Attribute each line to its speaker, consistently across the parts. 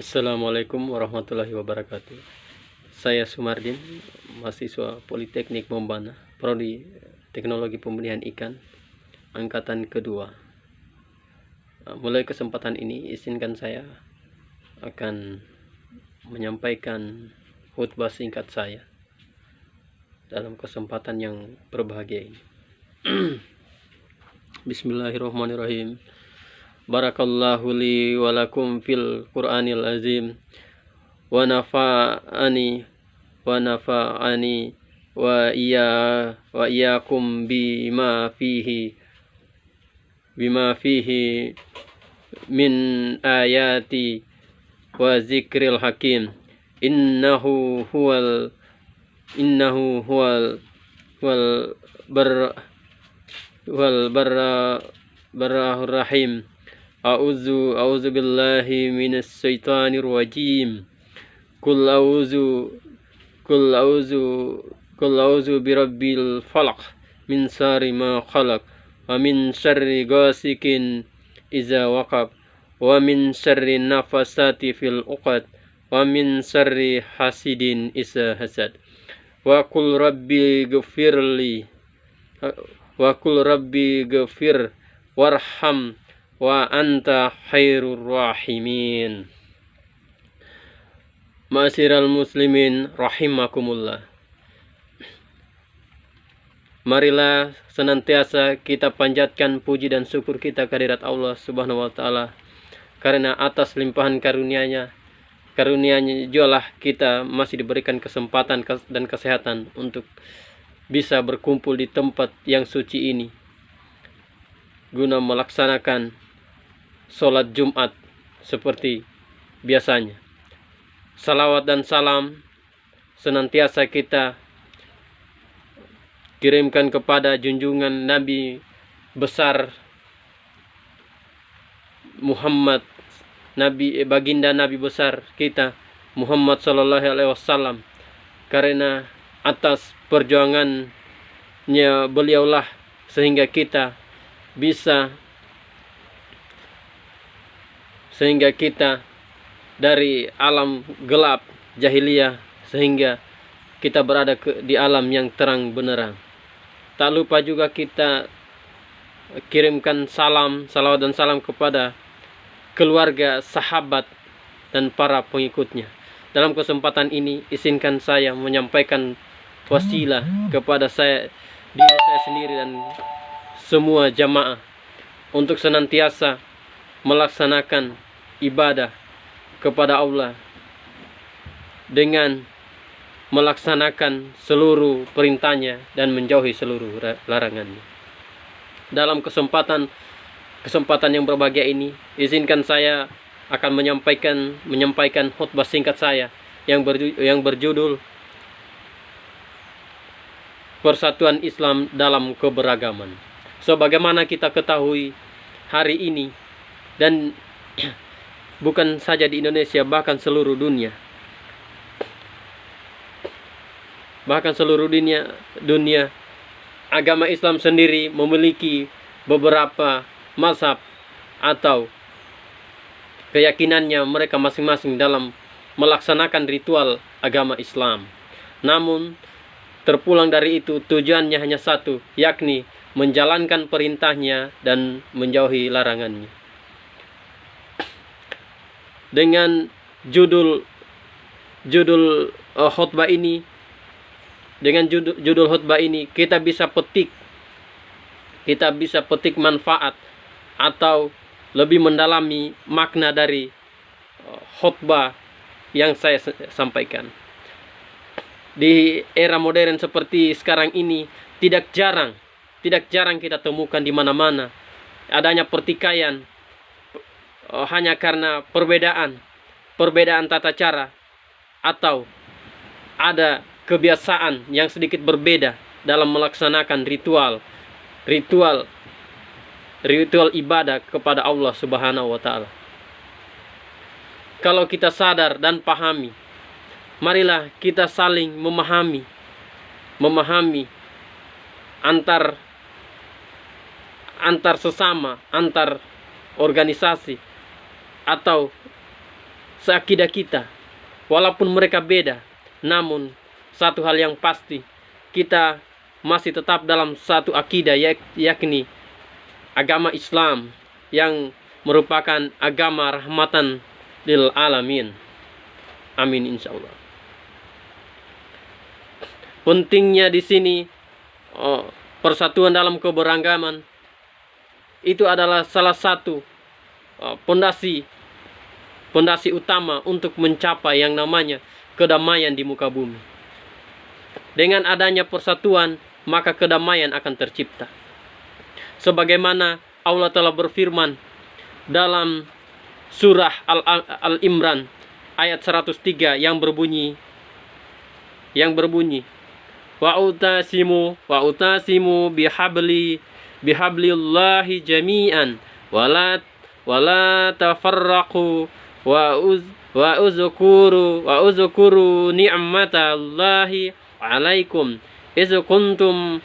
Speaker 1: Assalamualaikum warahmatullahi wabarakatuh. Saya Sumardin, mahasiswa Politeknik Mombana, Prodi Teknologi Pembenihan Ikan, angkatan kedua. Mulai kesempatan ini, izinkan saya akan menyampaikan khutbah singkat saya dalam kesempatan yang berbahagia ini. Bismillahirrahmanirrahim. Barakallahu li walakum fil Qur'anil azim wa nafa'ani wa iyyakum bima fihi min ayati wa zikril hakim innahu huwal barrahur rahim. A'udzu billahi minas syaitonir rajim. Qul a'udzu birabbil falaq min syarri ma khalaq wa min syarri ghasikin idza waqab wa min syarri nafasati fil 'uqad wa min syarri hasidin idza hasad. Wa qul rabbi ghfir warham wa anta khairur rahimin. Ma'asyiral muslimin rahimakumullah. Marilah senantiasa kita panjatkan puji dan syukur kita kehadirat Allah Subhanahu wa taala, karena atas limpahan karunia-Nya jualah kita masih diberikan kesempatan dan kesehatan untuk bisa berkumpul di tempat yang suci ini guna melaksanakan sholat Jumat seperti biasanya. Salawat dan salam senantiasa kita kirimkan kepada junjungan Nabi besar Muhammad, baginda Nabi besar kita Muhammad sallallahu alaihi wasallam, karena atas perjuangannya beliaulah sehingga kita dari alam gelap jahiliyah sehingga kita berada di alam yang terang benderang. Tak lupa juga kita kirimkan salawat dan salam kepada keluarga, sahabat, dan para pengikutnya. Dalam kesempatan ini, izinkan saya menyampaikan wasilah kepada diri saya sendiri dan semua jamaah untuk senantiasa melaksanakan ibadah kepada Allah dengan melaksanakan seluruh perintahnya dan menjauhi seluruh larangannya. Dalam kesempatan yang berbahagia ini, izinkan saya akan menyampaikan khutbah singkat saya yang berjudul Persatuan Islam dalam Keberagaman. Sebagaimana kita ketahui hari ini, dan bukan saja di Indonesia, bahkan seluruh dunia agama Islam sendiri memiliki beberapa mazhab atau keyakinannya mereka masing-masing dalam melaksanakan ritual agama Islam. Namun terpulang dari itu tujuannya hanya satu, yakni menjalankan perintahnya dan menjauhi larangannya. Dengan judul khutbah ini, kita bisa petik manfaat atau lebih mendalami makna dari khutbah yang saya sampaikan. Di era modern seperti sekarang ini, tidak jarang kita temukan di mana-mana adanya pertikaian hanya karena perbedaan tata cara atau ada kebiasaan yang sedikit berbeda dalam melaksanakan ritual ibadah kepada Allah Subhanahu wa taala. Kalau kita sadar dan pahami, marilah kita saling memahami antar sesama, antar organisasi, atau seakidah kita, walaupun mereka beda, namun satu hal yang pasti, kita masih tetap dalam satu akidah, yakni agama Islam yang merupakan agama rahmatan lil alamin. Amin insyaallah. Pentingnya di sini persatuan dalam keberagaman itu adalah salah satu pondasi utama untuk mencapai yang namanya kedamaian di muka bumi. Dengan adanya persatuan, maka kedamaian akan tercipta. Sebagaimana Allah telah berfirman dalam surah Al-Imran ayat 103 yang berbunyi wa'utasimu bihablillahi jami'an wala tafarraqu wa uzkuru ni'matallahi 'alaikum iz kuntum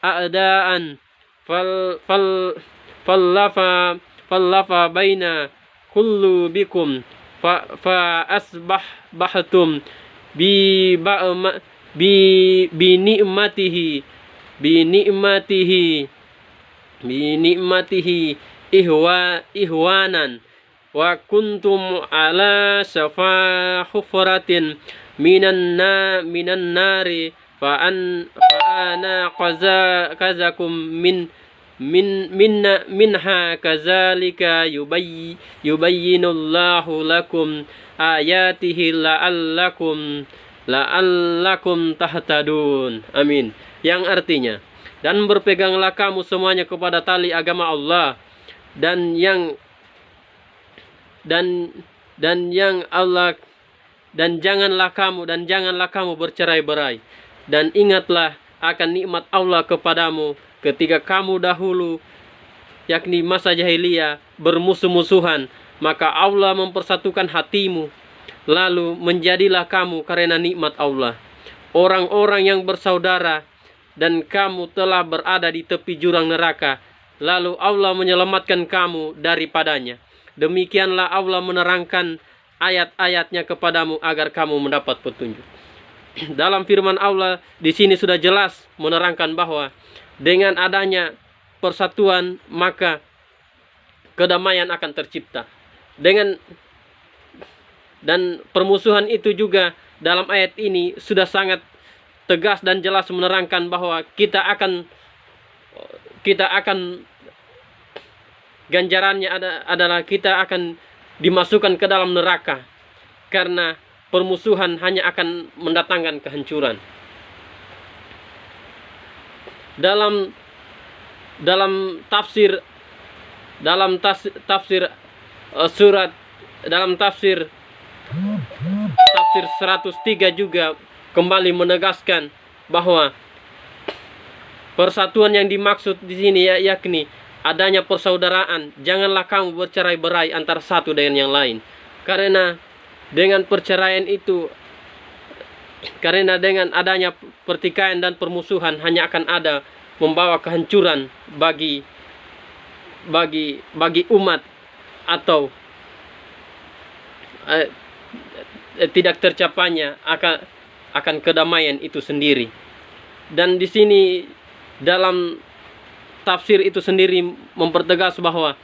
Speaker 1: a'daan fallafa baina qulubikum fa asbahtum bi ni'matihi ihwanan wa kuntum ala safa hufratin minan nari fa ana qazakum minha kazalika yubayyinullahu lakum ayatihi la'allakum tahtadun. Amin. Yang artinya, dan berpeganglah kamu semuanya kepada tali agama Allah, dan janganlah kamu bercerai-berai, dan ingatlah akan nikmat Allah kepadamu ketika kamu dahulu, yakni masa jahiliyah, bermusuh-musuhan, maka Allah mempersatukan hatimu, lalu menjadilah kamu karena nikmat Allah orang-orang yang bersaudara, dan kamu telah berada di tepi jurang neraka, lalu Allah menyelamatkan kamu daripadanya. Demikianlah Allah menerangkan ayat-ayatnya kepadamu agar kamu mendapat petunjuk. Dalam firman Allah di sini sudah jelas menerangkan bahwa dengan adanya persatuan maka kedamaian akan tercipta. Dan permusuhan itu juga dalam ayat ini sudah sangat tegas dan jelas menerangkan bahwa kita akan ganjarannya adalah kita akan dimasukkan ke dalam neraka, karena permusuhan hanya akan mendatangkan kehancuran. Dalam tafsir surat, dalam tafsir 103 juga kembali menegaskan bahwa persatuan yang dimaksud di sini yakni adanya persaudaraan. Janganlah kamu bercerai-berai antara satu dengan yang lain, karena dengan perceraian itu, karena dengan adanya pertikaian dan permusuhan hanya akan ada membawa kehancuran bagi umat, atau tidak tercapainya akan kedamaian itu sendiri. Dan di sini dalam tafsir itu sendiri mempertegas bahwa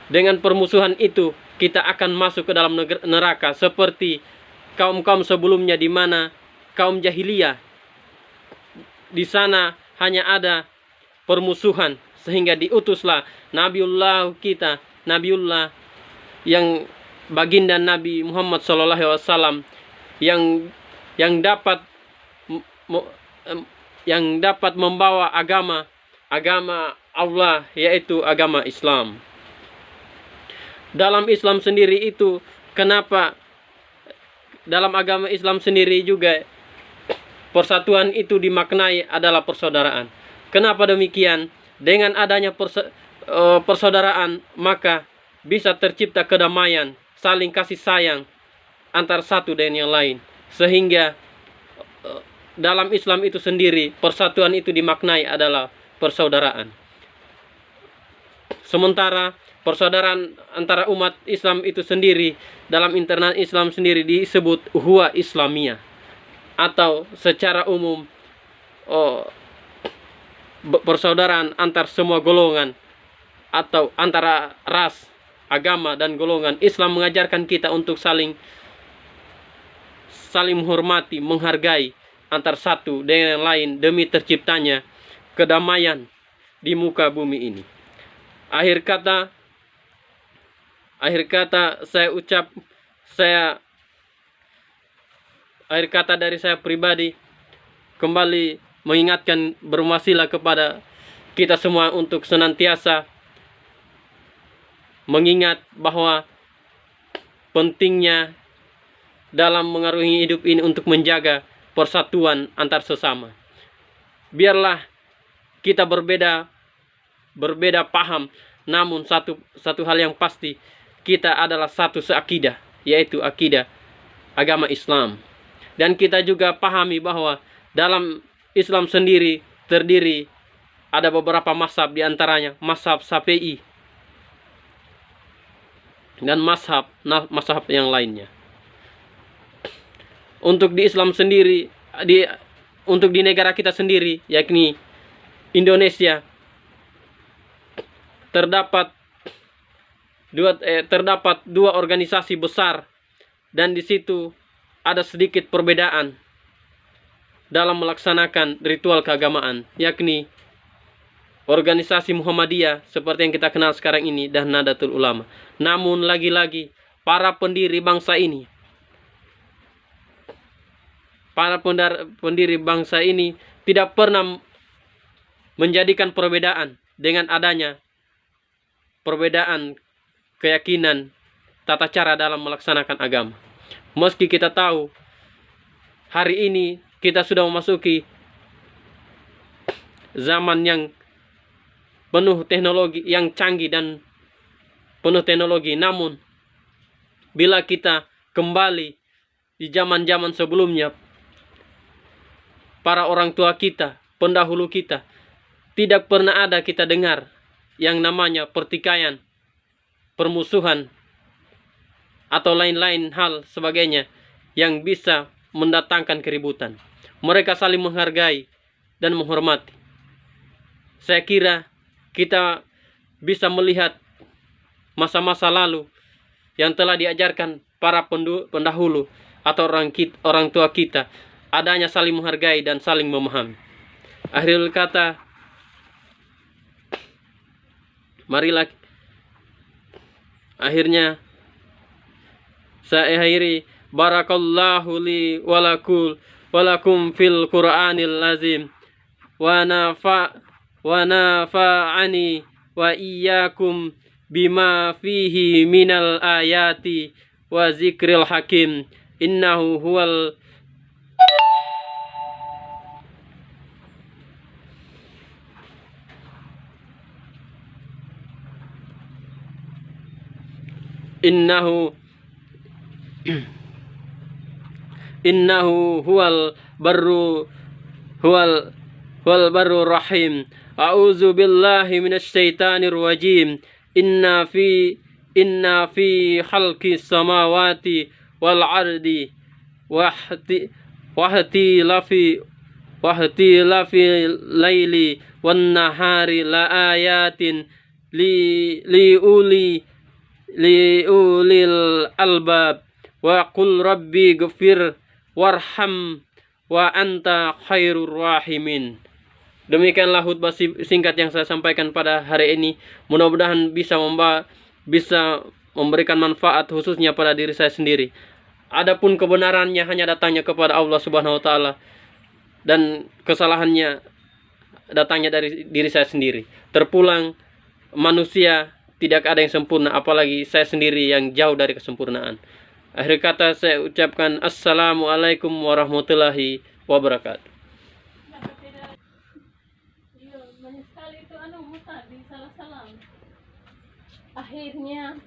Speaker 1: dengan permusuhan itu kita akan masuk ke dalam neraka, seperti kaum-kaum sebelumnya, di mana kaum jahiliyah di sana hanya ada permusuhan, sehingga diutuslah Nabiullah kita, Nabiullah yang baginda Nabi Muhammad SAW, yang dapat membawa agama Allah, yaitu agama Islam. Dalam Islam sendiri itu, kenapa dalam agama Islam sendiri juga persatuan itu dimaknai adalah persaudaraan. Kenapa demikian? Dengan adanya persaudaraan maka bisa tercipta kedamaian, saling kasih sayang antar satu dengan yang lain, sehingga dalam Islam itu sendiri persatuan itu dimaknai adalah persaudaraan. Sementara persaudaraan antara umat Islam itu sendiri dalam internal Islam sendiri disebut ukhuwah Islamiyah, atau secara umum persaudaraan antar semua golongan atau antara ras, agama, dan golongan. Islam mengajarkan kita untuk saling menghormati, menghargai antar satu dengan yang lain demi terciptanya kedamaian di muka bumi ini. Akhir kata dari saya pribadi kembali mengingatkan, berwasilah kepada kita semua untuk senantiasa mengingat bahwa pentingnya dalam mengarungi hidup ini untuk menjaga persatuan antar sesama. Biarlah kita berbeda paham, namun satu hal yang pasti, kita adalah satu seakidah, yaitu akidah agama Islam. Dan kita juga pahami bahwa dalam Islam sendiri terdiri ada beberapa mazhab, diantaranya mazhab Syafi'i dan mazhab yang lainnya. Untuk di Islam sendiri, untuk di negara kita sendiri, yakni Indonesia, terdapat dua organisasi besar, dan di situ ada sedikit perbedaan dalam melaksanakan ritual keagamaan, yakni organisasi Muhammadiyah seperti yang kita kenal sekarang ini dan Nahdlatul Ulama. Namun lagi-lagi para pendiri bangsa ini tidak pernah menjadikan perbedaan dengan adanya perbedaan keyakinan, tata cara dalam melaksanakan agama. Meski kita tahu hari ini kita sudah memasuki zaman yang penuh teknologi, yang canggih dan penuh teknologi, namun bila kita kembali di zaman-zaman sebelumnya, para orang tua kita, pendahulu kita, tidak pernah ada kita dengar yang namanya pertikaian, permusuhan, atau lain-lain hal sebagainya yang bisa mendatangkan keributan. Mereka saling menghargai dan menghormati. Saya kira kita bisa melihat masa-masa lalu yang telah diajarkan para pendahulu atau orang tua kita, adanya saling menghargai dan saling memahami. Akhirul kata, marilah akhirnya saya akhiri, barakallahu li walakum fil Qur'anil azim wa nafa'ani wa iyyakum bima fihi minal ayati wa zikril hakim, innahu huwal innahu huwal barru rahim. A'udzu billahi minasy syaithanir rajim. Inna fi khalqis samawati wal ardi wahti lafi laili wan nahari la ayatin li ulil albab wa qul rabbi ghfir warham wa anta khairur rahimin. Demikianlah khutbah singkat yang saya sampaikan pada hari ini. Mudah-mudahan bisa memberikan manfaat khususnya pada diri saya sendiri. Adapun kebenarannya hanya datangnya kepada Allah Subhanahu wa taala, dan kesalahannya datangnya dari diri saya sendiri. Terpulang manusia tidak ada yang sempurna, apalagi saya sendiri yang jauh dari kesempurnaan. Akhir kata saya ucapkan assalamualaikum warahmatullahi wabarakatuh.
Speaker 2: Akhirnya